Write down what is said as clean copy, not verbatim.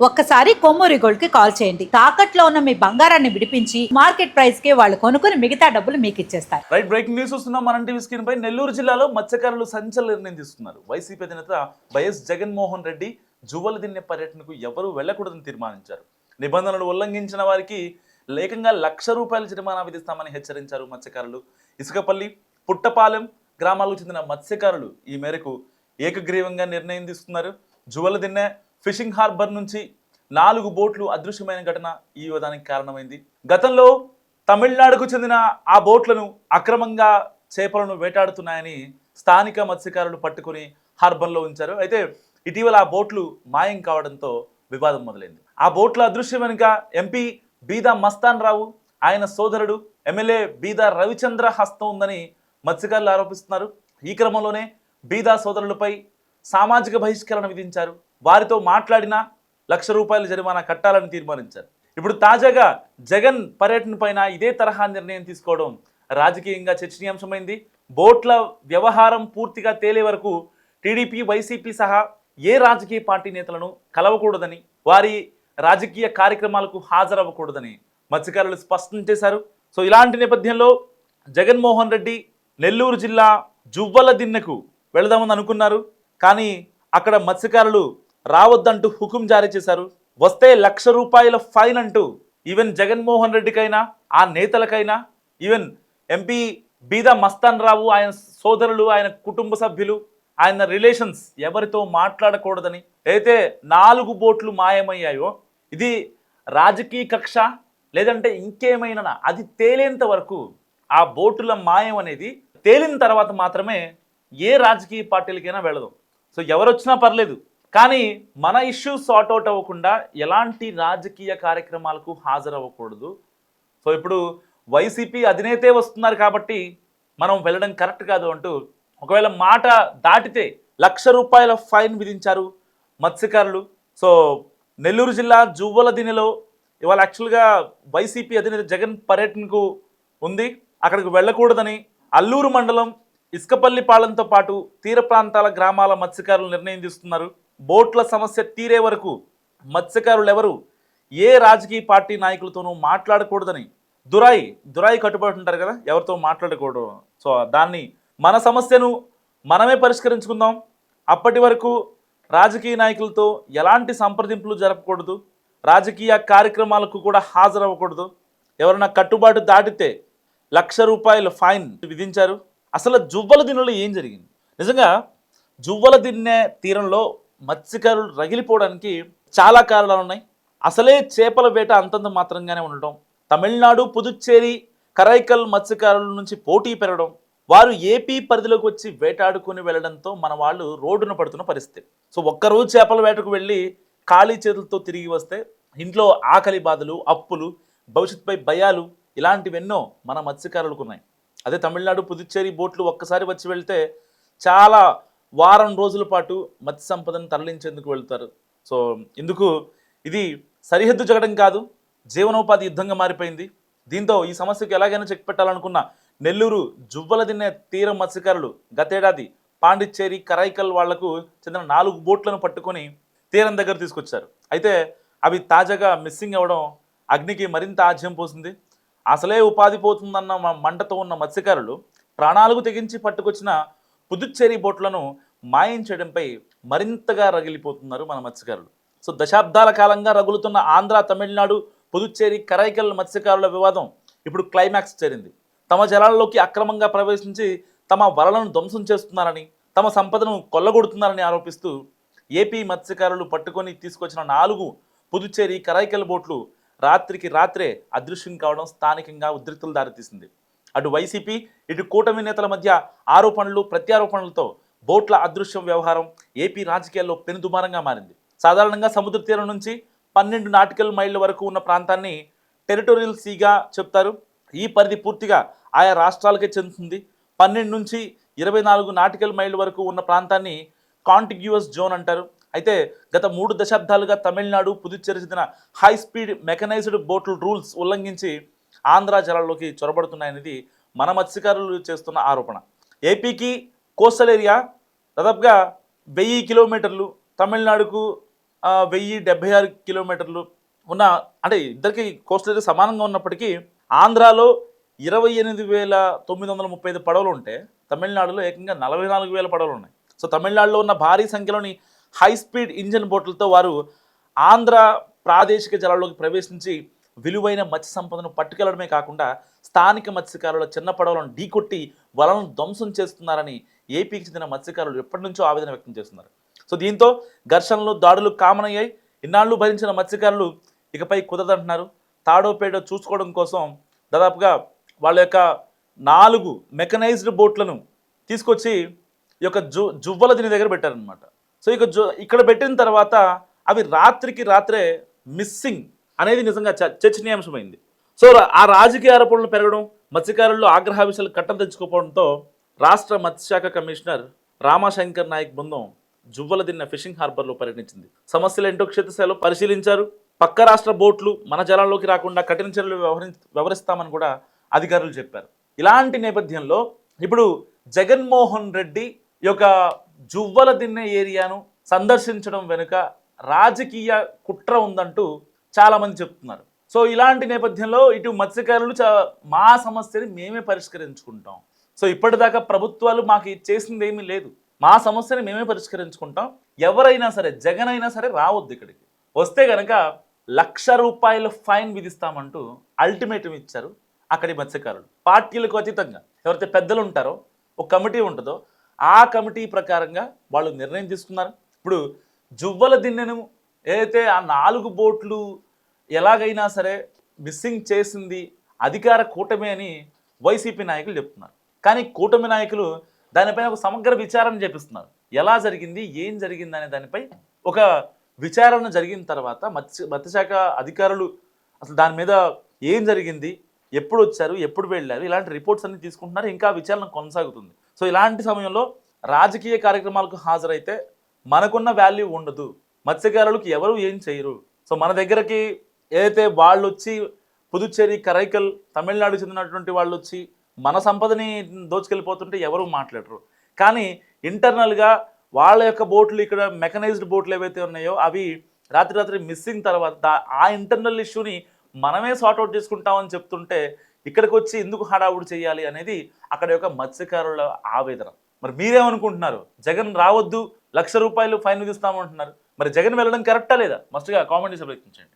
ఒక్కసారి కొమ్మూరి గోల్డ్ కి కాల్ చేయండి. తాకట్లో ఉన్న మీ బంగారాన్ని విడిపించి మార్కెట్ ప్రైస్ కి వాళ్ళు కొనుక్కుని మిగతా డబ్బులు మీకు ఇచ్చేస్తారు. రైట్, బ్రేకింగ్ న్యూస్ వస్తున్నాం. మన టీవీ స్క్రీన్ పై నెల్లూరు జిల్లాలో మత్స్యకారులు సంచలన నిర్ణయం తీసుకున్నారు. వైసీపీ అధినేత వైఎస్ జగన్మోహన్ రెడ్డి జువ్వలదిన్నె పర్యటనకు ఎవరూ వెళ్లకూడదని తీర్మానించారు. నిబంధనలు ఉల్లంఘించిన వారికి ఏకంగా ₹1,00,000 జరిమానా విధిస్తామని హెచ్చరించారు మత్స్యకారులు. ఇసుకపల్లి, పుట్టపాలెం గ్రామాలకు చెందిన మత్స్యకారులు ఈ మేరకు ఏకగ్రీవంగా నిర్ణయం తీసుకున్నారు. జువ్వలదిన్నె ఫిషింగ్ హార్బర్ నుంచి 4 బోట్లు అదృశ్యమైన ఘటన ఈ విధానికి కారణమైంది. గతంలో తమిళనాడుకు చెందిన ఆ బోట్లను అక్రమంగా చేపలను వేటాడుతున్నాయని స్థానిక మత్స్యకారులు పట్టుకుని హార్బర్లో ఉంచారు. అయితే ఇటీవల ఆ బోట్లు మాయం కావడంతో వివాదం మొదలైంది. ఆ బోట్ల అదృశ్యం వెనుక ఎంపీ బీదా మస్తాన్ రావు, ఆయన సోదరుడు ఎమ్మెల్యే బీదా రవిచంద్ర హస్తం ఉందని మత్స్యకారులు ఆరోపిస్తున్నారు. ఈ క్రమంలోనే బీదా సోదరులపై సామాజిక బహిష్కరణ విధించారు. వారితో మాట్లాడినా ₹1,00,000 జరిమానా కట్టాలని తీర్మానించారు. ఇప్పుడు తాజాగా జగన్ పర్యటన పైన ఇదే తరహా నిర్ణయం తీసుకోవడం రాజకీయంగా చర్చనీయాంశమైంది. బోట్ల వ్యవహారం పూర్తిగా తేలే వరకు టీడీపీ, వైసీపీ సహా ఏ రాజకీయ పార్టీ నేతలను కలవకూడదని, వారి రాజకీయ కార్యక్రమాలకు హాజరవ్వకూడదని మత్స్యకారులు స్పష్టం చేశారు. సో ఇలాంటి నేపథ్యంలో జగన్మోహన్ రెడ్డి నెల్లూరు జిల్లా జువ్వలదిన్నెకు వెళదామని అనుకున్నారు. కానీ అక్కడ మత్స్యకారులు రావద్దంటూ హుకుం జారీ చేశారు. వస్తే ₹1,00,000 ఫైన్ అంటూ ఈవెన్ జగన్మోహన్ రెడ్డికైనా, ఆ నేతలకైనా, ఈవెన్ ఎంపీ బీదా మస్తాన్ రావు, ఆయన సోదరులు, ఆయన కుటుంబ సభ్యులు, ఆయన రిలేషన్స్ ఎవరితో మాట్లాడకూడదని, అయితే 4 బోట్లు మాయమయ్యాయో ఇది రాజకీయ కక్ష లేదంటే ఇంకేమైనా అది తేలేంత వరకు, ఆ బోటుల మాయం అనేది తేలిన తర్వాత మాత్రమే ఏ రాజకీయ పార్టీలకైనా వెళ్ళదు. సో ఎవరొచ్చినా పర్లేదు, కానీ మన ఇష్యూ సార్ట్అవుట్ అవ్వకుండా ఎలాంటి రాజకీయ కార్యక్రమాలకు హాజరవ్వకూడదు. సో ఇప్పుడు వైసీపీ అధినేతే వస్తున్నారు కాబట్టి మనం వెళ్ళడం కరెక్ట్ కాదు అంటూ ఒకవేళ మాట దాటితే ₹1,00,000 ఫైన్ విధించారు మత్స్యకారులు. సో నెల్లూరు జిల్లా జువ్వలదిన్నెలో ఇవాళ యాక్చువల్గా వైసీపీ అధినేత జగన్ పర్యటనకు ఉంది. అక్కడికి వెళ్ళకూడదని అల్లూరు మండలం ఇసుకపల్లి పాలెంతో పాటు తీర ప్రాంతాల గ్రామాల మత్స్యకారులు నిర్ణయం తీసుకున్నారు. బోట్ల సమస్య తీరే వరకు మత్స్యకారులు ఎవరు ఏ రాజకీయ పార్టీ నాయకులతోనూ మాట్లాడకూడదని దురాయి కట్టుబడి ఉంటారు కదా, ఎవరితో మాట్లాడకూడదు. సో దాన్ని మన సమస్యను మనమే పరిష్కరించుకుందాం, అప్పటి వరకు రాజకీయ నాయకులతో ఎలాంటి సంప్రదింపులు జరపకూడదు, రాజకీయ కార్యక్రమాలకు కూడా హాజరవ్వకూడదు. ఎవరైనా కట్టుబాటు దాటితే ₹1,00,000 ఫైన్ విధించారు. అసలు జువ్వలదిన్నెలో ఏం జరిగింది? నిజంగా జువ్వలదిన్నె తీరంలో మత్స్యకారులు రగిలిపోవడానికి చాలా కారణాలు ఉన్నాయి. అసలే చేపల వేట అంతంత మాత్రంగానే ఉండటం, తమిళనాడు, పుదుచ్చేరి, కరైకల్ మత్స్యకారుల నుంచి పోటీ పెరగడం, వారు ఏపీ పరిధిలోకి వచ్చి వేటాడుకుని వెళ్ళడంతో మన వాళ్ళు రోడ్డున పడుతున్న పరిస్థితి. సో ఒక్కరోజు చేపల వేటకు వెళ్ళి ఖాళీ చేతులతో తిరిగి వస్తే ఇంట్లో ఆకలి బాధలు, అప్పులు, భవిష్యత్తుపై భయాలు ఇలాంటివెన్నో మన మత్స్యకారులకు ఉన్నాయి. అదే తమిళనాడు, పుదుచ్చేరి బోట్లు ఒక్కసారి వచ్చి వెళ్తే చాలా వారం రోజుల పాటు మత్స్య సంపదను తరలించేందుకు వెళ్తారు. సో ఇందుకు ఇది సరిహద్దు జగడం కాదు, జీవనోపాధి యుద్ధంగా మారిపోయింది. దీంతో ఈ సమస్యకు ఎలాగైనా చెక్ పెట్టాలనుకున్న నెల్లూరు జువ్వలదిన్నె తీర మత్స్యకారులు గతేడాది పాండిచ్చేరి, కరైకల్ వాళ్లకు చెందిన 4 బోట్లను పట్టుకొని తీరం దగ్గర తీసుకొచ్చారు. అయితే అవి తాజాగా మిస్సింగ్ అవ్వడం అగ్నికి మరింత ఆజ్యం పోసింది. అసలే ఉపాధి పోతుందన్న మంటతో ఉన్న మత్స్యకారులు ప్రాణాలకు తెగించి పట్టుకొచ్చిన పుదుచ్చేరి బోట్లను మాయం చేయడంపై మరింతగా రగిలిపోతున్నారు మన మత్స్యకారులు. సో దశాబ్దాల కాలంగా రగులుతున్న ఆంధ్ర, తమిళనాడు, పుదుచ్చేరి, కరైకల్ మత్స్యకారుల వివాదం ఇప్పుడు క్లైమాక్స్ చేరింది. తమ జలాల్లోకి అక్రమంగా ప్రవేశించి తమ వలలను ధ్వంసం చేస్తున్నారని, తమ సంపదను కొల్లగొడుతున్నారని ఆరోపిస్తూ ఏపీ మత్స్యకారులు పట్టుకొని తీసుకొచ్చిన 4 పుదుచ్చేరి, కరైకల్ బోట్లు రాత్రికి రాత్రే అదృశ్యం కావడం స్థానికంగా ఉద్రిక్తలు దారితీసింది. అటు వైసీపీ, ఇటు కూటమి నేతల మధ్య ఆరోపణలు, ప్రత్యారోపణలతో బోట్ల అదృశ్యం వ్యవహారం ఏపీ రాజకీయాల్లో పెనుదుమారంగా మారింది. సాధారణంగా సముద్ర తీరం నుంచి 12 నాటికల్ మైళ్ళ వరకు ఉన్న ప్రాంతాన్ని టెరిటోరియల్ సీగా చెప్తారు. ఈ పరిధి పూర్తిగా ఆయా రాష్ట్రాలకే చెందుతుంది. 12 నుంచి 24 నాటికల్ మైళ్ళ వరకు ఉన్న ప్రాంతాన్ని కాంటిగ్యూయస్ జోన్ అంటారు. అయితే గత 3 దశాబ్దాలుగా తమిళనాడు, పుదుచ్చేరి చెందిన హై స్పీడ్ మెకనైజ్డ్ బోట్ల రూల్స్ ఉల్లంఘించి ఆంధ్ర జలాల్లోకి చొరబడుతున్నాయనేది మన మత్స్యకారులు చేస్తున్న ఆరోపణ. ఏపీకి కోస్టల్ ఏరియా దాదాపుగా 1000 కిలోమీటర్లు, తమిళనాడుకు 1076 కిలోమీటర్లు ఉన్న, అంటే ఇద్దరికి కోస్టల్ సమానంగా ఉన్నప్పటికీ ఆంధ్రాలో 28,935 పడవలు ఉంటే తమిళనాడులో ఏకంగా 44,000 పడవలు ఉన్నాయి. సో తమిళనాడులో ఉన్న భారీ సంఖ్యలోని హై స్పీడ్ ఇంజన్ బోట్లతో వారు ఆంధ్ర ప్రాదేశిక జలాల్లోకి ప్రవేశించి విలువైన మత్స్య సంపదను పట్టుకెళ్లడమే కాకుండా స్థానిక మత్స్యకారుల చిన్న పడవలను ఢీకొట్టి వలను ధ్వంసం చేస్తున్నారని ఏపీకి చెందిన మత్స్యకారులు ఎప్పటి నుంచో ఆవేదన వ్యక్తం చేస్తున్నారు. సో దీంతో ఘర్షణలు, దాడులు కామన్ అయ్యాయి. ఇన్నాళ్ళు భరించిన మత్స్యకారులు ఇకపై కుదరదంటున్నారు. తాడో పేడో చూసుకోవడం కోసం దాదాపుగా వాళ్ళ యొక్క 4 మెకనైజ్డ్ బోట్లను తీసుకొచ్చి ఈ యొక్క జువ్వల దీని దగ్గర పెట్టారనమాట. సో ఇక్కడ పెట్టిన తర్వాత అవి రాత్రికి రాత్రే మిస్సింగ్ అనేది నిజంగా చర్చనీయాంశమైంది. సో ఆ రాజకీయ ఆరోపణలు పెరగడం, మత్స్యకారుల్లో ఆగ్రహావిషయాలు కట్టలు తెచ్చుకోవడంతో రాష్ట్ర మత్స్యశాఖ కమిషనర్ రామశంకర్ నాయక్ బృందం జువ్వల దిన్న ఫిషింగ్ హార్బర్లో పర్యటించింది. సమస్యలేంటో క్షేత్రస్థాయిలో పరిశీలించారు. పక్క రాష్ట్ర బోట్లు మన జలాల్లోకి రాకుండా కఠిన చర్యలు వ్యవహరిస్తామని కూడా అధికారులు చెప్పారు. ఇలాంటి నేపథ్యంలో ఇప్పుడు జగన్మోహన్ రెడ్డి ఈ యొక్క జువ్వల దిన్నె ఏరియాను సందర్శించడం వెనుక రాజకీయ కుట్ర ఉందంటూ చాలామంది చెప్తున్నారు. సో ఇలాంటి నేపథ్యంలో ఇటు మత్స్యకారులు మా సమస్యని మేమే పరిష్కరించుకుంటాం, సో ఇప్పటిదాకా ప్రభుత్వాలు మాకు చేసింది ఏమీ లేదు, మా సమస్యని మేమే పరిష్కరించుకుంటాం, ఎవరైనా సరే జగన్ అయినా సరే రావద్దు ఇక్కడికి, వస్తే కనుక ₹1,00,000 ఫైన్ విధిస్తామంటూ అల్టిమేటం ఇచ్చారు అక్కడి మత్స్యకారులు. పార్టీలకు అతీతంగా ఎవరైతే పెద్దలు ఉంటారో ఒక కమిటీ ఉంటుందో ఆ కమిటీ ప్రకారంగా వాళ్ళు నిర్ణయం తీసుకున్నారు. ఇప్పుడు జువ్వల దిన్నెను ఏదైతే ఆ 4 బోట్లు ఎలాగైనా సరే మిస్సింగ్ చేసింది అధికార కూటమి అని వైసీపీ నాయకులు చెప్తున్నారు. కానీ కూటమి నాయకులు దానిపైన ఒక సమగ్ర విచారణ చేపిస్తున్నారు. ఎలా జరిగింది, ఏం జరిగింది అనే దానిపై ఒక విచారణ జరిగిన తర్వాత మత్స్యశాఖ అధికారులు అసలు దాని మీద ఏం జరిగింది, ఎప్పుడు వచ్చారు, ఎప్పుడు వెళ్ళారు, ఇలాంటి రిపోర్ట్స్ అన్ని తీసుకుంటున్నారు. ఇంకా విచారణ కొనసాగుతుంది. సో ఇలాంటి సమయంలో రాజకీయ కార్యక్రమాలకు హాజరైతే మనకున్న వాల్యూ ఉండదు, మత్స్యకారులకు ఎవరు ఏం చేయరు. సో మన దగ్గరకి ఏదైతే వాళ్ళు వచ్చి పుదుచ్చేరి, కరైకల్, తమిళనాడు చెందినటువంటి వాళ్ళు వచ్చి మన సంపదని దోచుకెళ్ళిపోతుంటే ఎవరు మాట్లాడరు. కానీ ఇంటర్నల్గా వాళ్ళ యొక్క బోట్లు, ఇక్కడ మెకనైజ్డ్ బోట్లు ఏవైతే ఉన్నాయో అవి రాత్రి మిస్సింగ్ తర్వాత ఆ ఇంటర్నల్ ఇష్యూని మనమే సార్ట్అవుట్ చేసుకుంటామని చెప్తుంటే ఇక్కడికి వచ్చి ఎందుకు హడావుడి చేయాలి అనేది అక్కడ యొక్క మత్స్యకారుల ఆవేదన. మరి మీరేమనుకుంటున్నారు? జగన్ రావద్దు, ₹1,00,000 ఫైన్ విధిస్తామంటున్నారు. మరి జగన్ వెళ్ళడం కరెక్టా లేదా? మస్ట్గా కామెంట్ చేసి ప్రయత్నించండి.